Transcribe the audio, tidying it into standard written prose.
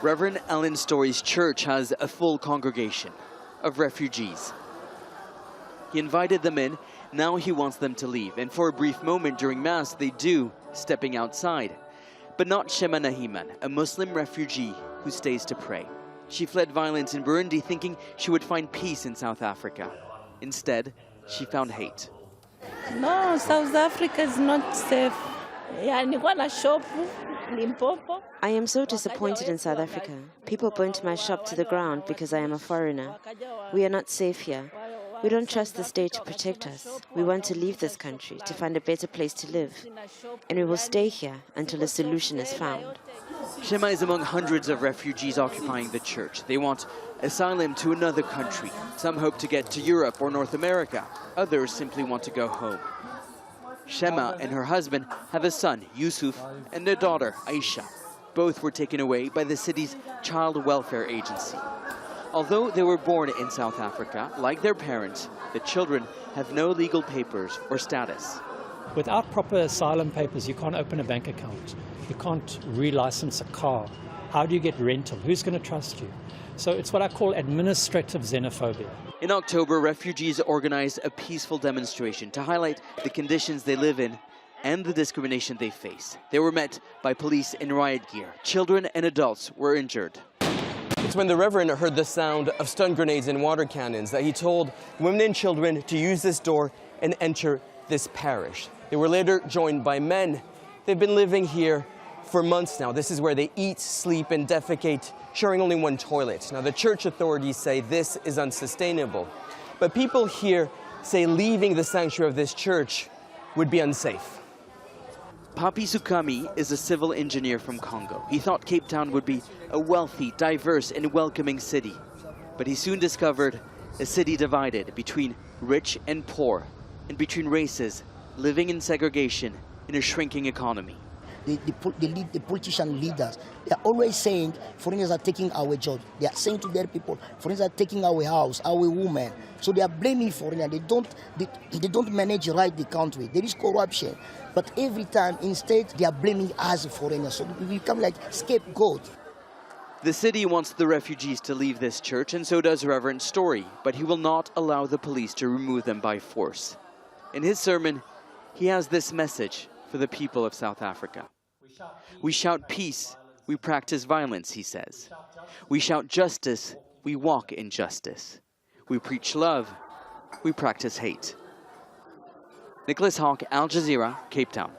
Reverend Alan Story's church has a full congregation of refugees. He invited them in, now he wants them to leave, and for a brief moment during Mass they do, stepping outside. But not SHEMA NAHIMAN, a Muslim refugee who stays to pray. She fled violence in Burundi thinking she would find peace in South Africa. Instead, she found hate. No, South Africa is not safe. I am so disappointed in South Africa. People burnt my shop to the ground because I am a foreigner. We are not safe here. We don't trust the state to protect us. We want to leave this country to find a better place to live. And we will stay here until a solution is found. SHEMA is among hundreds of refugees occupying the church. They want asylum to another country. Some hope to get to Europe or North America. Others simply want to go home. SHEMA and her husband have a son, Yusuf, and a daughter, Aisha. Both were taken away by the city's child welfare agency. Although they were born in South Africa, like their parents, the children have no legal papers or status. Without proper asylum papers, you can't open a bank account. You can't relicense a car. How do you get rental? Who's going to trust you? So it's what I call administrative xenophobia. In October, refugees organized a peaceful demonstration to highlight the conditions they live in and the discrimination they face. They were met by police in riot gear. Children and adults were injured. It's when the Reverend heard the sound of stun grenades and water cannons that he told women and children to use this door and enter this parish. They were later joined by men. They've been living here for months now. This is where they eat, sleep, and defecate, sharing only one toilet. Now, the church authorities say this is unsustainable. But people here say leaving the sanctuary of this church would be unsafe. PAPY SOUKAMI is a civil engineer from Congo. He thought Cape Town would be a wealthy, diverse, and welcoming city. But he soon discovered a city divided between rich and poor, and between races, living in segregation in a shrinking economy. The politician leaders, they are always saying foreigners are taking our jobs. They are saying to their people, foreigners are taking our house, our women. So they are blaming foreigners. They don't manage right the country. There is corruption. But every time, instead, they are blaming us foreigners. So we become like scapegoats. The city wants the refugees to leave this church, and so does Reverend Story, but he will not allow the police to remove them by force. In his sermon, he has this message for the people of South Africa. We shout peace, we practice violence, he says. We shout justice, we walk in justice. We preach love, we practice hate. Nicolas, Haque, Al Jazeera, Cape Town.